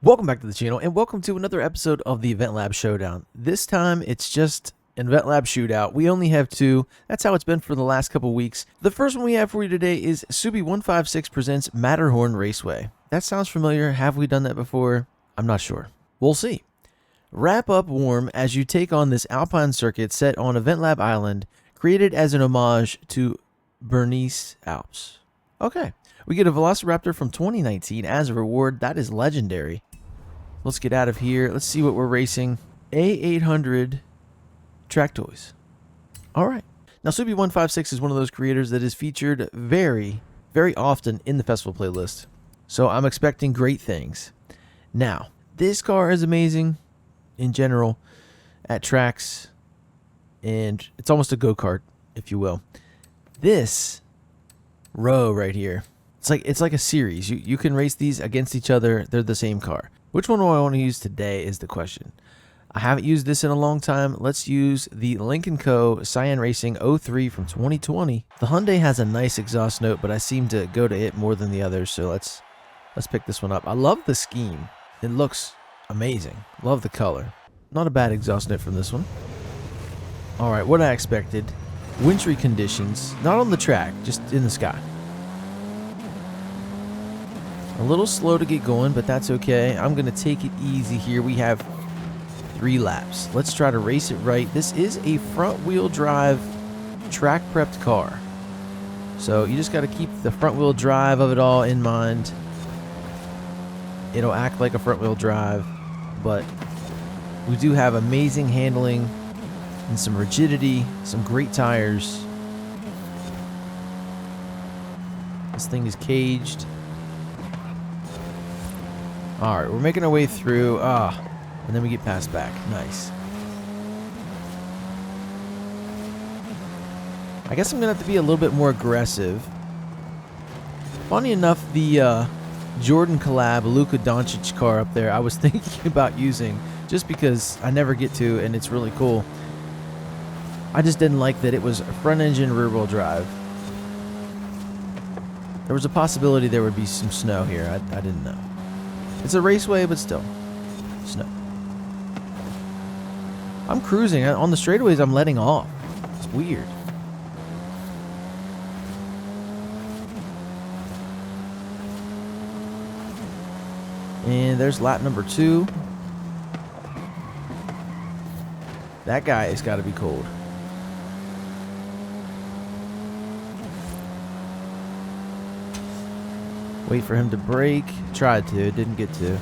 Welcome back to the channel, and welcome to another episode of the Eventlab Showdown. This time, it's just an Eventlab shootout. We only have two. That's how it's been for the last couple weeks. The first one we have for you today is Subi156 presents Matterhorn Raceway. That sounds familiar. Have we done that before? I'm not sure. We'll see. Wrap up warm as you take on this Alpine circuit set on Eventlab Island, created as an homage to Bernese Alps. Okay. We get a Velociraptor from 2019 as a reward. That is legendary. Let's get out of here. Let's see what we're racing. A800 track toys. All right. Now, Subi156 is one of those creators that is featured very, very often in the festival playlist. So I'm expecting great things. Now, this car is amazing in general at tracks. And it's almost a go-kart, if you will. This row right here. It's like a series. You can race these against each other. They're the same car. Which one do I want to use today is the question. I haven't used this in a long time. Let's use the Lynk & Co. Cyan Racing 03 from 2020. The Hyundai has a nice exhaust note, but I seem to go to it more than the others, so let's pick this one up. I love the scheme. It looks amazing. Love the color. Not a bad exhaust note from this one. All right, what I expected. Wintry conditions, not on the track, just in the sky. A little slow to get going, but that's okay. I'm going to take it easy here. We have 3 laps. Let's try to race it right. This is a front-wheel drive track-prepped car. So you just got to keep the front-wheel drive of it all in mind. It'll act like a front-wheel drive, but we do have amazing handling and some rigidity, some great tires. This thing is caged. Alright, we're making our way through. And then we get passed back. Nice. I guess I'm going to have to be a little bit more aggressive. Funny enough, the Jordan collab Luka Doncic car up there, I was thinking about using just because I never get to, and it's really cool. I just didn't like that it was front engine, rear wheel drive. There was a possibility there would be some snow here. I didn't know. It's a raceway, but still. Snow. I'm cruising. On the straightaways, I'm letting off. It's weird. And there's lap number 2. That guy has got to be cold. Wait for him to brake. Tried to. Didn't get to.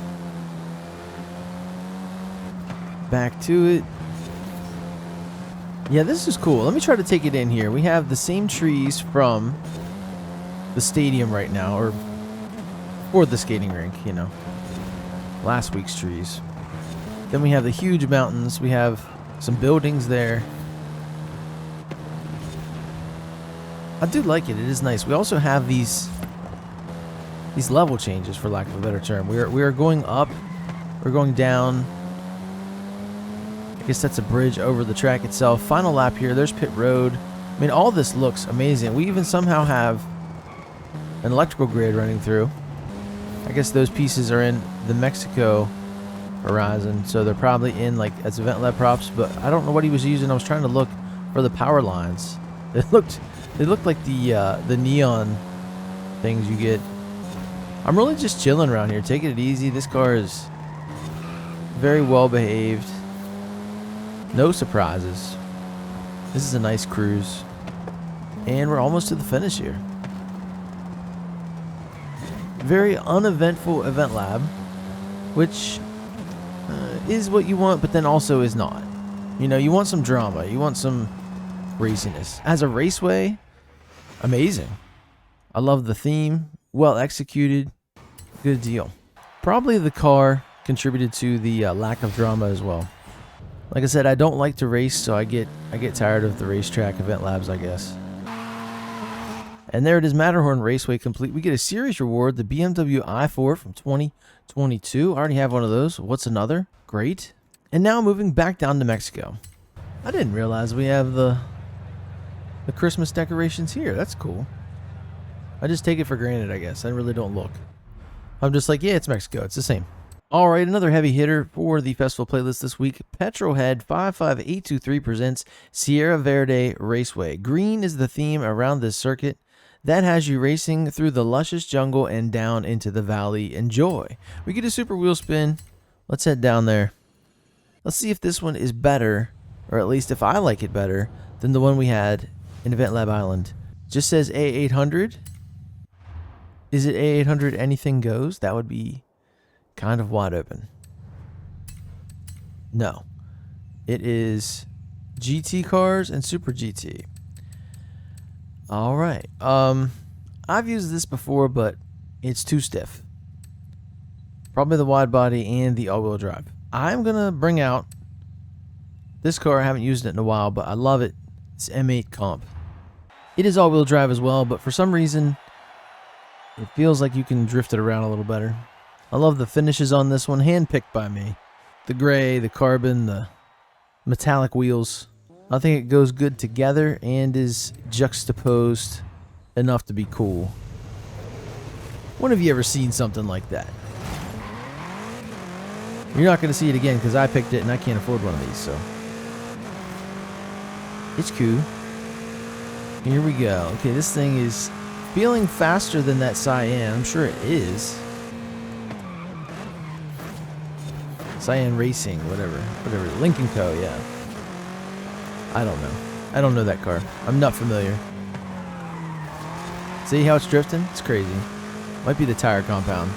Back to it. Yeah, this is cool. Let me try to take it in here. We have the same trees from the stadium right now. Or the skating rink, you know. Last week's trees. Then we have the huge mountains. We have some buildings there. I do like it. It is nice. We also have these level changes, for lack of a better term. We are going up, we're going down. I guess that's a bridge over the track itself. Final lap here. There's pit road. I mean, all this looks amazing. We even somehow have an electrical grid running through. I guess those pieces are in the Mexico horizon, so they're probably in like as Eventlab props. But I don't know what he was using. I was trying to look for the power lines. They looked like the neon things you get. I'm really just chilling around here, taking it easy. This car is very well behaved. No surprises. This is a nice cruise. And we're almost to the finish here. Very uneventful Eventlab, which is what you want, but then also is not. You know, you want some drama. You want some raciness. As a raceway, amazing. I love the theme. Well executed. Good deal. Probably the car contributed to the lack of drama as well. Like I said, I don't like to race, so I get tired of the racetrack Eventlabs, I guess. And there it is, Matterhorn Raceway complete. We get a series reward, the BMW i4 from 2022. I already have one of those. What's another? Great. And now moving back down to Mexico. I didn't realize we have the Christmas decorations here. That's cool. I just take it for granted, I guess. I really don't look. I'm just like, yeah, it's Mexico. It's the same. All right, another heavy hitter for the festival playlist this week. Petrolhead 55823 presents Sierra Verde Raceway. Green is the theme around this circuit that has you racing through the luscious jungle and down into the valley. Enjoy. We get a super wheel spin. Let's head down there. Let's see if this one is better, or at least if I like it better than the one we had in Eventlab Island. Just says A800. Is it A800 anything goes? That would be kind of wide open. No. It is GT cars and Super GT. All right. I've used this before, but it's too stiff. Probably the wide body and the all-wheel drive. I'm going to bring out this car. I haven't used it in a while, but I love it. It's M8 Comp. It is all-wheel drive as well, but for some reason, it feels like you can drift it around a little better. I love the finishes on this one, hand-picked by me. The gray, the carbon, the metallic wheels. I think it goes good together and is juxtaposed enough to be cool. When have you ever seen something like that? You're not going to see it again because I picked it and I can't afford one of these, so. It's cool. Here we go. Okay, this thing is feeling faster than that Cyan. I'm sure it is. Cyan Racing, whatever. Lincoln Co., yeah. I don't know. I don't know that car. I'm not familiar. See how it's drifting? It's crazy. Might be the tire compound.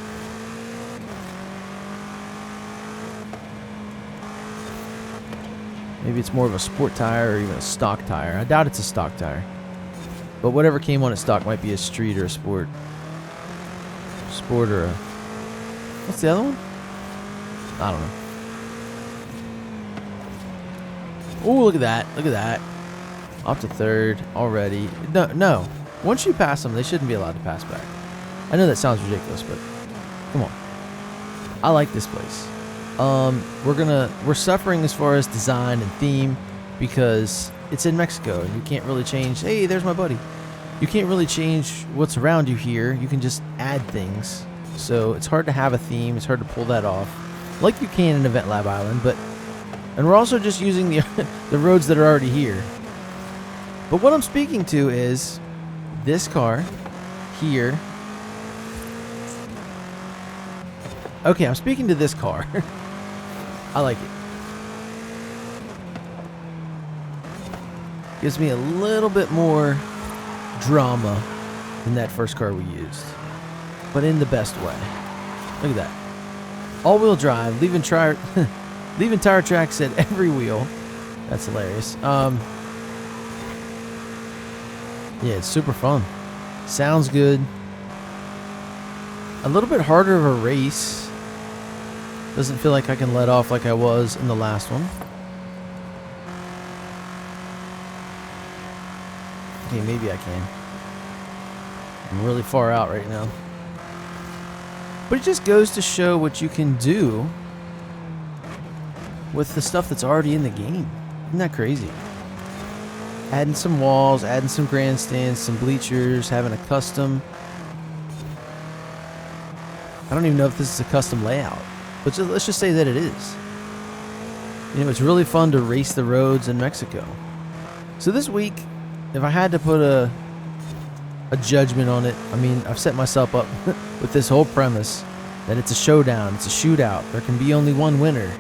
Maybe it's more of a sport tire or even a stock tire. I doubt it's a stock tire. But whatever came on it stock might be a street or a sport. Sport or a... What's the other one? I don't know. Oh, look at that. Look at that. Off to third already. No. Once you pass them, they shouldn't be allowed to pass back. I know that sounds ridiculous, but come on. I like this place. We're suffering as far as design and theme because it's in Mexico and you can't really change. Hey, there's my buddy. You can't really change what's around you here. You can just add things. So it's hard to have a theme. It's hard to pull that off like you can in Eventlab Island, and we're also just using the roads that are already here. But what I'm speaking to is this car here. Okay, I'm speaking to this car. I like it. Gives me a little bit more drama than that first car we used, but in the best way. Look at that. All-wheel drive, leaving tire tracks at every wheel. That's hilarious. Yeah, it's super fun. Sounds good. A little bit harder of a race. Doesn't feel like I can let off like I was in the last one. Okay, maybe I can. I'm really far out right now. But it just goes to show what you can do with the stuff that's already in the game. Isn't that crazy? Adding some walls, adding some grandstands, some bleachers, having a custom. I don't even know if this is a custom layout, but let's just say that it is. You know, it's really fun to race the roads in Mexico. So this week, if I had to put a judgment on it, I mean, I've set myself up with this whole premise that it's a showdown, it's a shootout. There can be only one winner.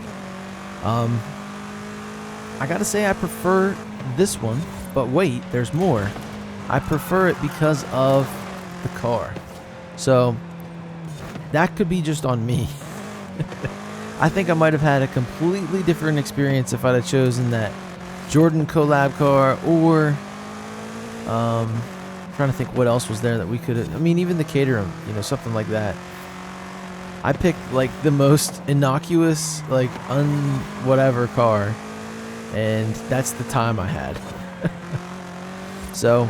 I gotta say I prefer this one, but wait, there's more. I prefer it because of the car. So that could be just on me. I think I might have had a completely different experience if I'd have chosen that Jordan collab car, or trying to think what else was there that we could have. I mean, even the Caterham, you know, something like that. I picked like the most innocuous, like whatever car, and that's the time I had. So,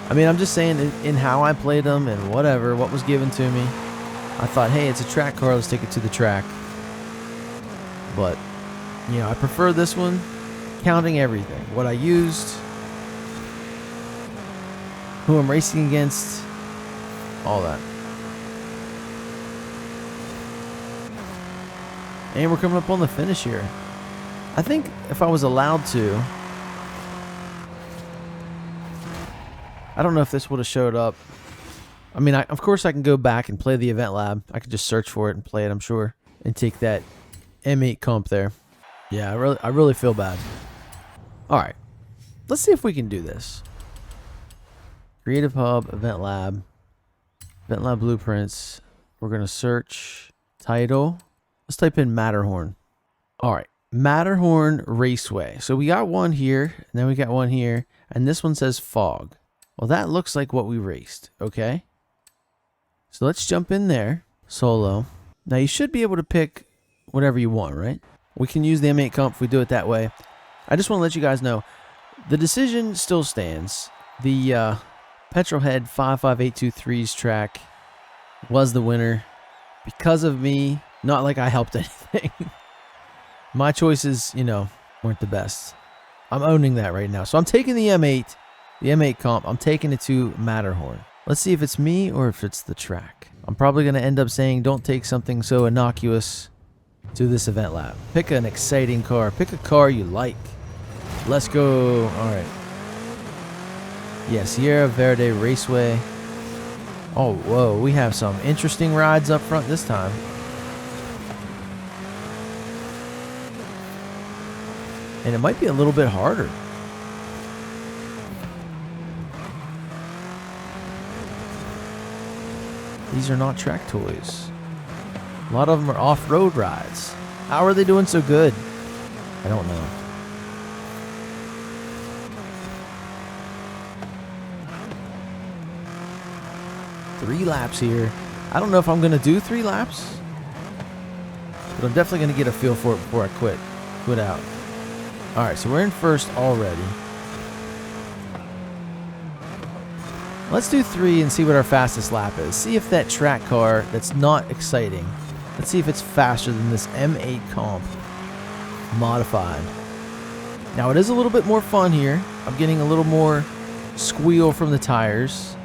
I mean, I'm just saying in how I played them and whatever, what was given to me, I thought, hey, it's a track car, let's take it to the track. But, you know, I prefer this one, counting everything. What I used, who I'm racing against, all that. And we're coming up on the finish here. I think if I was allowed to, I don't know if this would have showed up. I mean, of course I can go back and play the Eventlab. I could just search for it and play it, I'm sure, and take that M8 comp there. Yeah, I really feel bad. All right, let's see if we can do this. Creative Hub, Eventlab Blueprints. We're gonna search title. Let's type in Matterhorn. All right, Matterhorn Raceway. So we got one here, and then we got one here, and this one says Fog. Well, that looks like what we raced, okay? So let's jump in there, solo. Now you should be able to pick whatever you want, right? We can use the M8 comp if we do it that way. I just want to let you guys know, the decision still stands. The Petrolhead 55823's track was the winner because of me. Not like I helped anything. My choices, you know, weren't the best. I'm owning that right now. So I'm taking the M8 comp. I'm taking it to Matterhorn. Let's see if it's me or if it's the track. I'm probably going to end up saying don't take something so innocuous to this Eventlab. Pick an exciting car. Pick a car you like. Let's go. All right. Yeah, Sierra Verde Raceway. Oh, whoa. We have some interesting rides up front this time. And it might be a little bit harder. These are not track toys. A lot of them are off-road rides. How are they doing so good? I don't know. Three laps here. I don't know if I'm going to do 3 laps. But I'm definitely going to get a feel for it before I quit out. Alright, so we're in first already. Let's do 3 and see what our fastest lap is. See if that track car that's not exciting, let's see if it's faster than this M8 comp modified. Now it is a little bit more fun here. I'm getting a little more squeal from the tires.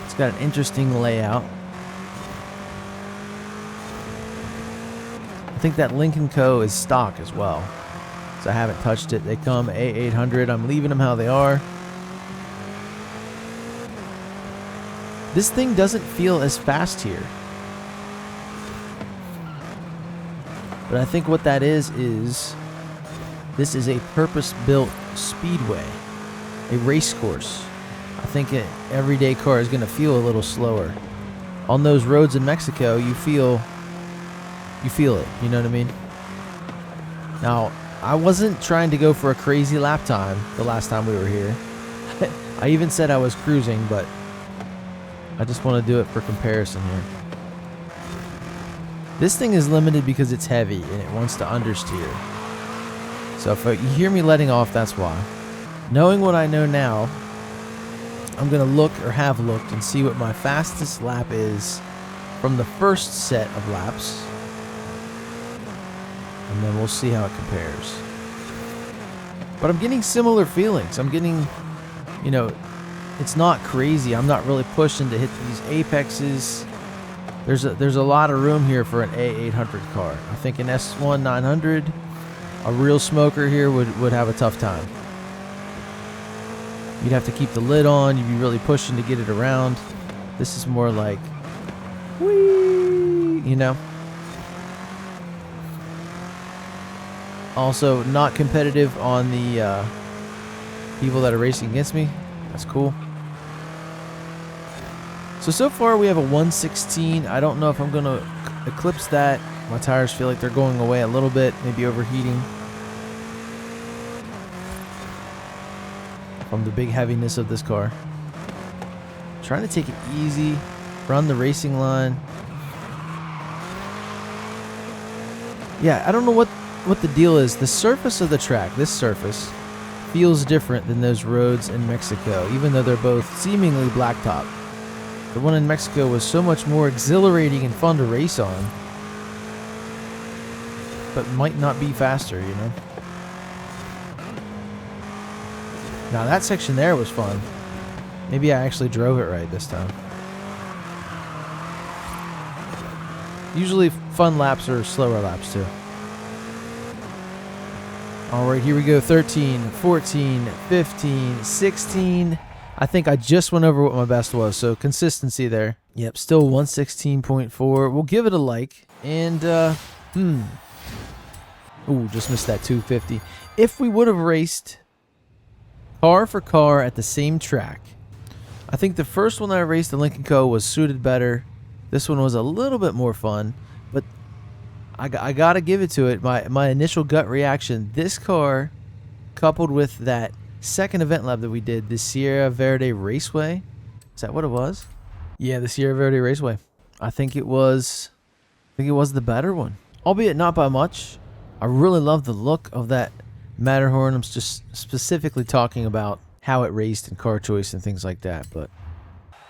It's got an interesting layout. I think that Lincoln Co. is stock as well. So I haven't touched it. They come A800. I'm leaving them how they are. This thing doesn't feel as fast here. But I think what that is this is a purpose-built speedway, a race course. I think an everyday car is going to feel a little slower. On those roads in Mexico, you feel it. You know what I mean? Now, I wasn't trying to go for a crazy lap time the last time we were here. I even said I was cruising, but I just want to do it for comparison here. This thing is limited because it's heavy and it wants to understeer. So if you hear me letting off, that's why. Knowing what I know now, I'm going to look or have looked and see what my fastest lap is from the first set of laps. And then we'll see how it compares. But I'm getting similar feelings. I'm getting, you know, it's not crazy. I'm not really pushing to hit these apexes. There's a lot of room here for an A800 car. I think an S1 900, a real smoker here would have a tough time. You'd have to keep the lid on. You'd be really pushing to get it around. This is more like, whee, you know. Also, not competitive on the people that are racing against me. That's cool. So far we have a 116. I don't know if I'm going to eclipse that. My tires feel like they're going away a little bit, maybe overheating from the big heaviness of this car. Trying to take it easy, run the racing line. Yeah, I don't know what the deal is. The surface of the track, this surface, feels different than those roads in Mexico, even though they're both seemingly blacktop. The one in Mexico was so much more exhilarating and fun to race on, but might not be faster, you know? Now that section there was fun. Maybe I actually drove it right this time. Usually fun laps or slower laps too. All right, here we go. 13, 14, 15, 16. I think I just went over what my best was, so consistency there. Yep, still 116.4. We'll give it a like. And, ooh, just missed that 250. If we would have raced car for car at the same track, I think the first one that I raced, the Lincoln Co., was suited better. This one was a little bit more fun, but I got to give it to it. My initial gut reaction, this car, coupled with that second Eventlab that we did, the Sierra Verde Raceway. Is that what it was? Yeah, the Sierra Verde Raceway. I think it was the better one, albeit not by much. I really love the look of that Matterhorn. I'm just specifically talking about how it raced and car choice and things like that. But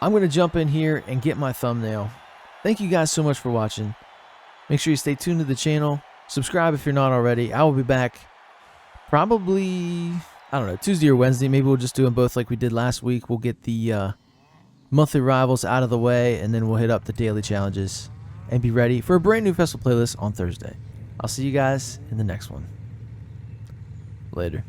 I'm going to jump in here and get my thumbnail. Thank you guys so much for watching. Make sure you stay tuned to the channel. Subscribe if you're not already. I will be back probably, I don't know, Tuesday or Wednesday. Maybe we'll just do them both like we did last week. We'll get the monthly rivals out of the way, and then we'll hit up the daily challenges and be ready for a brand new festival playlist on Thursday. I'll see you guys in the next one. Later.